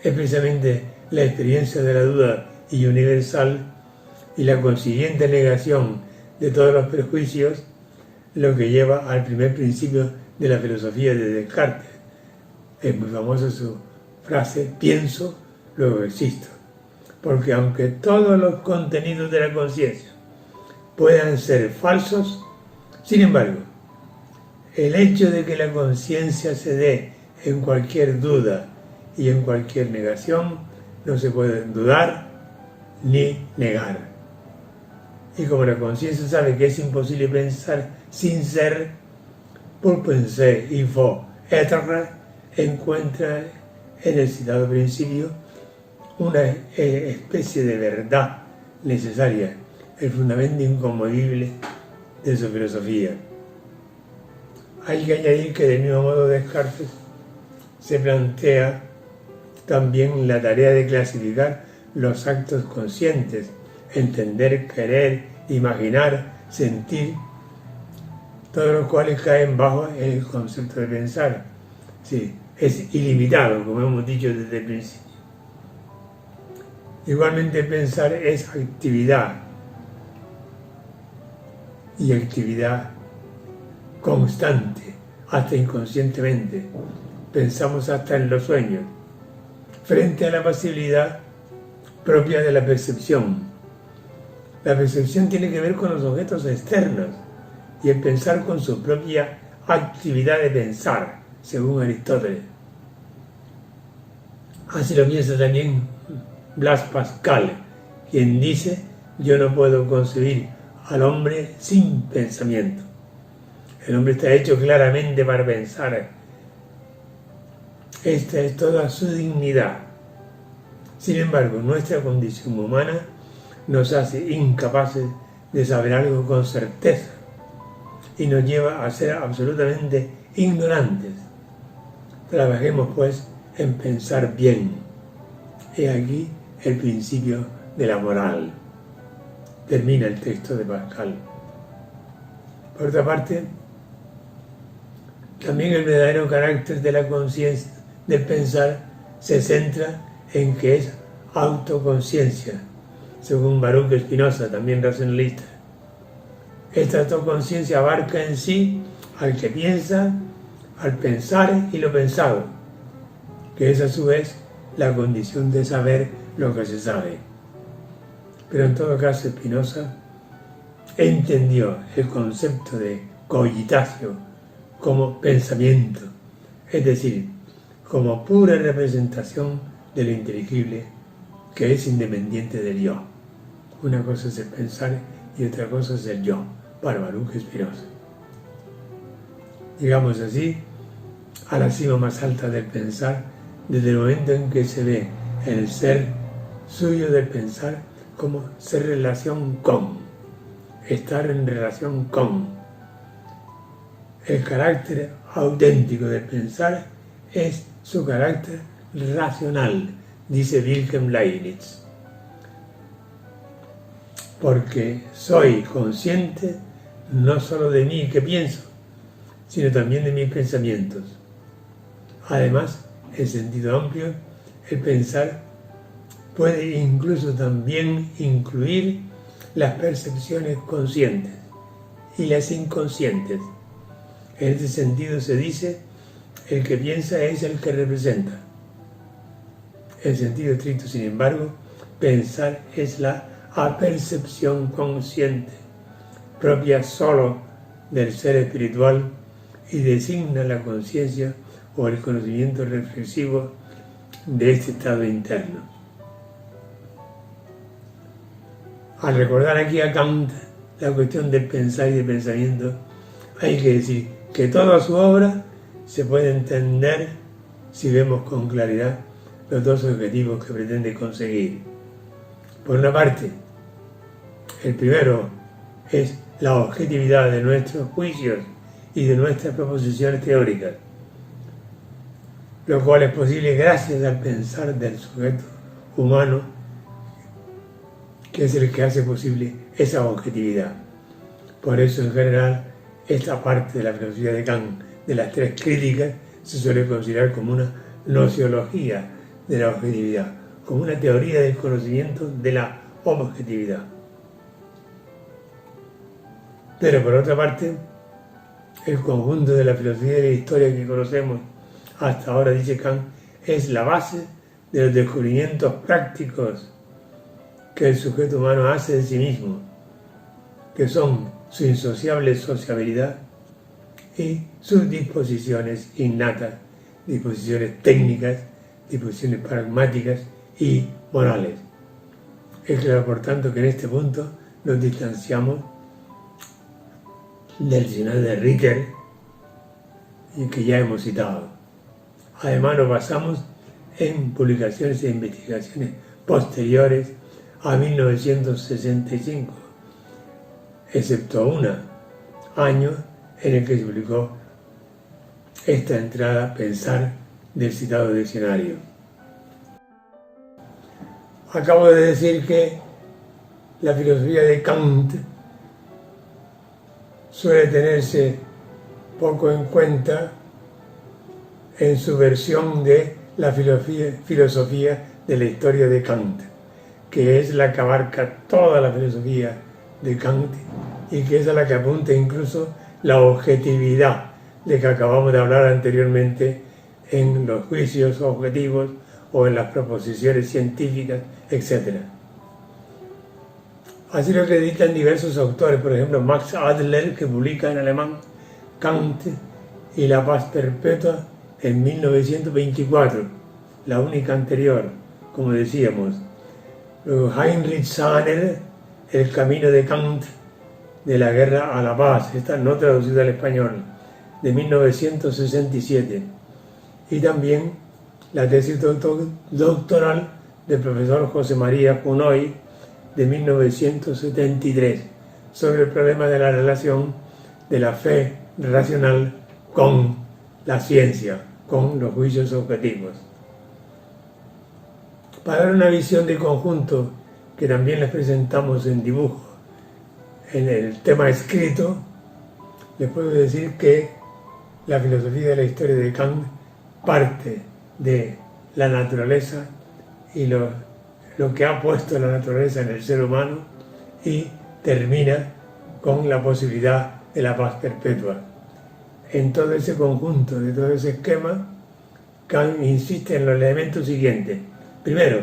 Es precisamente la experiencia de la duda y universal y la consiguiente negación de todos los prejuicios lo que lleva al primer principio de la filosofía de Descartes. Es muy famosa su frase: pienso, luego existo. Porque aunque todos los contenidos de la conciencia puedan ser falsos, sin embargo, el hecho de que la conciencia se dé en cualquier duda y en cualquier negación no se puede dudar ni negar. Y como la conciencia sabe que es imposible pensar sin ser, pour penser il faut être, encuentra en el citado principio una especie de verdad necesaria, el fundamento inconmovible de su filosofía. Hay que añadir que del mismo modo Descartes se plantea también la tarea de clasificar los actos conscientes, entender, querer, imaginar, sentir, todos los cuales caen bajo el concepto de pensar. Sí, es ilimitado, como hemos dicho desde el principio. Igualmente pensar es actividad, y actividad constante, hasta inconscientemente. Pensamos hasta en los sueños, frente a la pasividad propia de la percepción. La percepción tiene que ver con los objetos externos y el pensar con su propia actividad de pensar, según Aristóteles. Así lo piensa también Blaise Pascal, quien dice: yo no puedo concebir al hombre sin pensamiento. El hombre está hecho claramente para pensar. Esta es toda su dignidad. Sin embargo, nuestra condición humana nos hace incapaces de saber algo con certeza y nos lleva a ser absolutamente ignorantes. Trabajemos pues en pensar bien. He aquí el principio de la moral. Termina el texto de Pascal. Por otra parte, también el verdadero carácter de la conciencia, del pensar, se centra en que es autoconciencia, según Baruch Spinoza, también racionalista. Esta autoconciencia abarca en sí al que piensa, al pensar y lo pensado, que es a su vez la condición de saber lo que se sabe. Pero en todo caso Spinoza entendió el concepto de cogitatio como pensamiento, es decir, como pura representación de lo inteligible que es independiente del yo. Una cosa es el pensar y otra cosa es el yo, para Baruch Spinoza. Digamos así, a la cima más alta del pensar, desde el momento en que se ve el ser suyo del pensar como ser relación con, estar en relación con. El carácter auténtico del pensar es su carácter racional, dice Wilhelm Leibniz. Porque soy consciente no solo de mí que pienso, sino también de mis pensamientos. Además, en sentido amplio, el pensar puede incluso también incluir las percepciones conscientes y las inconscientes. En este sentido se dice: el que piensa es el que representa. En sentido estricto, sin embargo, pensar es la apercepción consciente, propia solo del ser espiritual, y designa la conciencia o el conocimiento reflexivo de este estado interno. Al recordar aquí a Kant la cuestión del pensar y del pensamiento, hay que decir que toda su obra se puede entender si vemos con claridad los dos objetivos que pretende conseguir. Por una parte, el primero es la objetividad de nuestros juicios y de nuestras proposiciones teóricas, lo cual es posible gracias al pensar del sujeto humano, que es el que hace posible esa objetividad. Por eso, en general, esta parte de la filosofía de Kant, de las tres críticas, se suele considerar como una nociología de la objetividad, como una teoría del conocimiento de la objetividad. Pero por otra parte, el conjunto de la filosofía de la historia que conocemos hasta ahora, dice Kant, es la base de los descubrimientos prácticos que el sujeto humano hace de sí mismo, que son su insociable sociabilidad y sus disposiciones innatas, disposiciones técnicas, disposiciones pragmáticas y morales. Es claro, por tanto, que en este punto nos distanciamos del diccionario de Ritter, que ya hemos citado. Además, nos basamos en publicaciones e investigaciones posteriores a 1965, excepto un año en el que se publicó esta entrada, Pensar, del citado diccionario. Acabo de decir que la filosofía de Kant suele tenerse poco en cuenta en su versión de la filosofía de la historia de Kant, que es la que abarca toda la filosofía de Kant y que es a la que apunta incluso la objetividad de que acabamos de hablar anteriormente en los juicios objetivos o en las proposiciones científicas, etc. Así lo acreditan diversos autores, por ejemplo Max Adler, que publica en alemán Kant y la paz perpetua en 1924, la única anterior, como decíamos. Luego Heinrich Sahner, El camino de Kant, de la guerra a la paz, esta no traducida al español, de 1967. Y también la tesis doctoral del profesor José María Junoy, de 1973, sobre el problema de la relación de la fe racional con la ciencia, con los juicios objetivos. Para dar una visión de conjunto que también les presentamos en dibujo, en el tema escrito, les puedo decir que la filosofía de la historia de Kant parte de la naturaleza y lo que ha puesto la naturaleza en el ser humano y termina con la posibilidad de la paz perpetua. En todo ese conjunto, de todo ese esquema, Kant insiste en los elementos siguientes. Primero,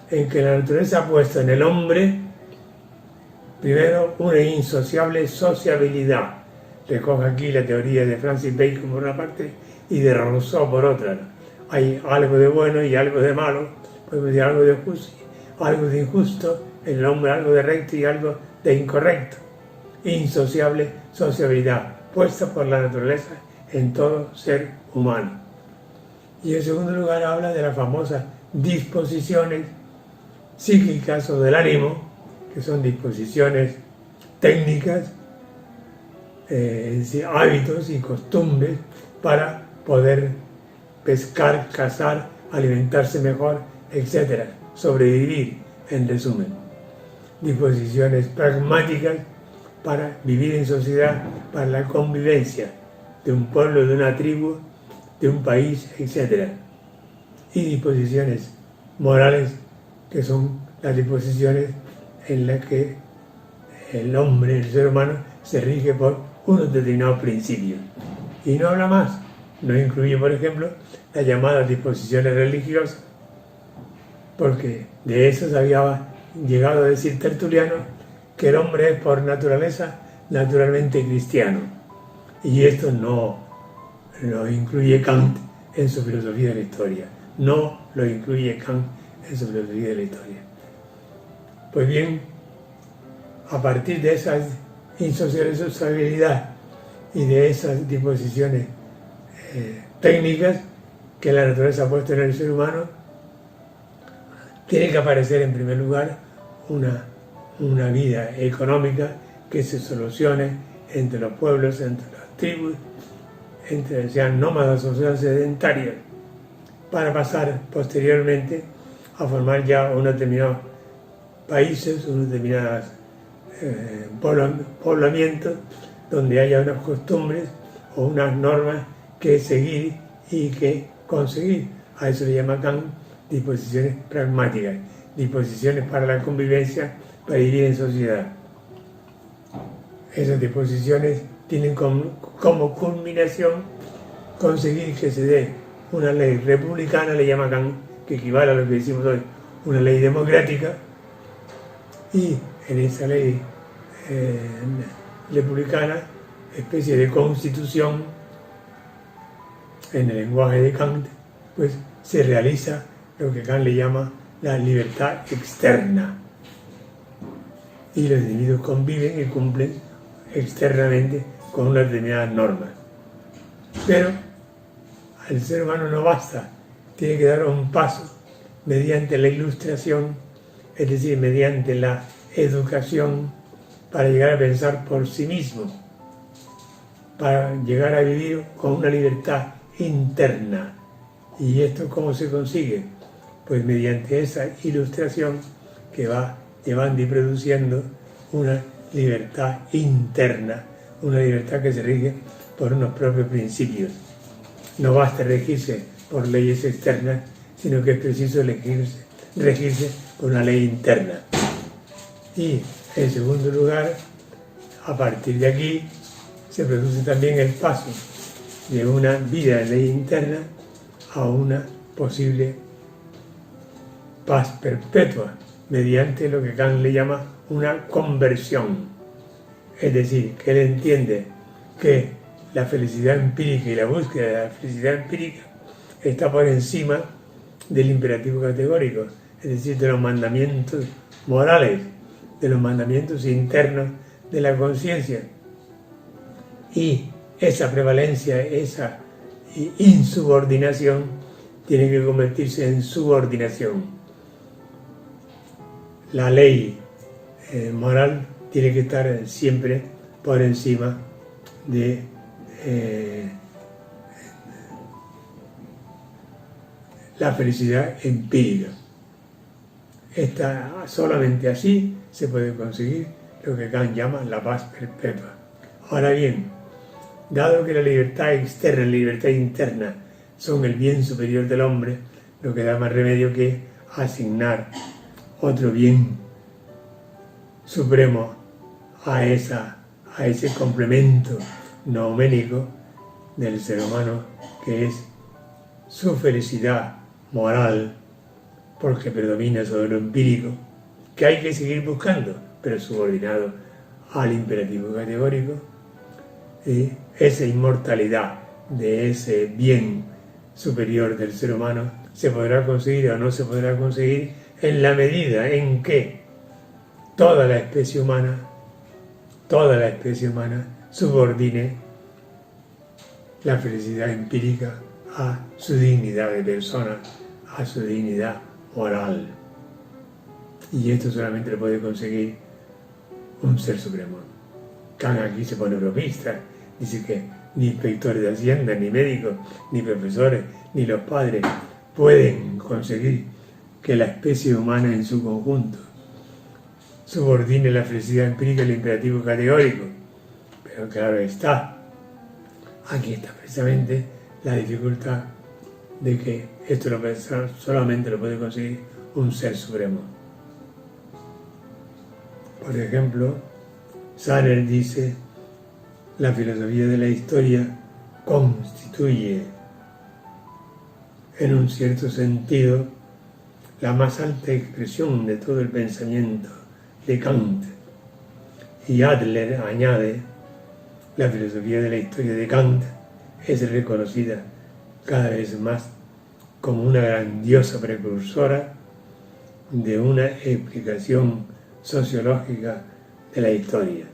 en que la naturaleza ha puesto en el hombre, primero, una insociable sociabilidad. Recoge aquí la teoría de Francis Bacon por una parte y de Rousseau por otra. Hay algo de bueno y algo de malo, podemos decir algo de justo, algo de injusto, en el hombre algo de recto y algo de incorrecto. Insociable sociabilidad, puesta por la naturaleza en todo ser humano. Y en segundo lugar habla de las famosas disposiciones psíquicas o del ánimo, que son disposiciones técnicas, es decir, hábitos y costumbres para poder pescar, cazar, alimentarse mejor, etc. Sobrevivir, en resumen. Disposiciones pragmáticas para vivir en sociedad, para la convivencia de un pueblo, de una tribu, de un país, etc. Y disposiciones morales, que son las disposiciones en las que el hombre, el ser humano, se rige por unos determinados principios. Y no habla más, no incluye, por ejemplo, las llamadas disposiciones religiosas, porque de esas había llegado a decir Tertuliano que el hombre es por naturaleza naturalmente cristiano. Y esto no lo incluye Kant en su filosofía de la historia. No lo incluye Kant en su filosofía de la historia. Pues bien, a partir de esa insociabilidad y de esas disposiciones técnicas que la naturaleza ha puesto en el ser humano, tiene que aparecer en primer lugar una vida económica que se solucione entre los pueblos, entre las tribus, entre sean nómadas o sean sedentarios, para pasar posteriormente a formar ya unos determinados países, unos determinados poblamientos donde haya unas costumbres o unas normas que seguir y que conseguir. A eso le llama Kant disposiciones pragmáticas, disposiciones para la convivencia, para vivir en sociedad. Esas disposiciones tienen como culminación conseguir que se dé una ley republicana, le llama Kant, que equivale a lo que decimos hoy, una ley democrática, y en esa ley republicana, especie de constitución, en el lenguaje de Kant, pues se realiza lo que Kant le llama la libertad externa. Y los individuos conviven y cumplen externamente con unas determinadas normas. Pero al ser humano no basta, tiene que dar un paso mediante la ilustración, es decir, mediante la educación, para llegar a pensar por sí mismo, para llegar a vivir con una libertad interna. ¿Y esto cómo se consigue? Pues mediante esa ilustración que va llevando y produciendo una libertad interna, una libertad que se rige por unos propios principios. No basta regirse por leyes externas, sino que es preciso regirse por una ley interna. Y en segundo lugar, a partir de aquí, se produce también el paso de una vida de ley interna a una posible paz perpetua, mediante lo que Kant le llama una conversión. Es decir, que él entiende que la felicidad empírica y la búsqueda de la felicidad empírica está por encima del imperativo categórico, es decir, de los mandamientos morales, de los mandamientos internos de la conciencia. Y esa prevalencia, esa insubordinación, tiene que convertirse en subordinación. La ley moral tiene que estar siempre por encima de la felicidad empírica. Solamente así se puede conseguir lo que Kant llama la paz perpetua. Ahora bien, dado que la libertad externa y la libertad interna son el bien superior del hombre, no queda más remedio que asignar otro bien supremo a ese complemento nouménico del ser humano, que es su felicidad moral, porque predomina sobre lo empírico, que hay que seguir buscando, pero subordinado al imperativo categórico. Y esa inmortalidad de ese bien superior del ser humano se podrá conseguir o no se podrá conseguir en la medida en que toda la especie humana subordine la felicidad empírica a su dignidad de persona, a su dignidad moral. Y esto solamente lo puede conseguir un ser supremo. Kant aquí se pone bromista, dice que ni inspectores de Hacienda, ni médicos, ni profesores, ni los padres pueden conseguir que la especie humana en su conjunto subordine la felicidad empírica al imperativo categórico. Pero claro está, aquí está precisamente la dificultad de que esto solamente lo puede conseguir un ser supremo. Por ejemplo, Sartre dice: la filosofía de la historia constituye, en un cierto sentido, la más alta expresión de todo el pensamiento de Kant. Y Adler añade: la filosofía de la historia de Kant es reconocida cada vez más como una grandiosa precursora de una explicación sociológica de la historia.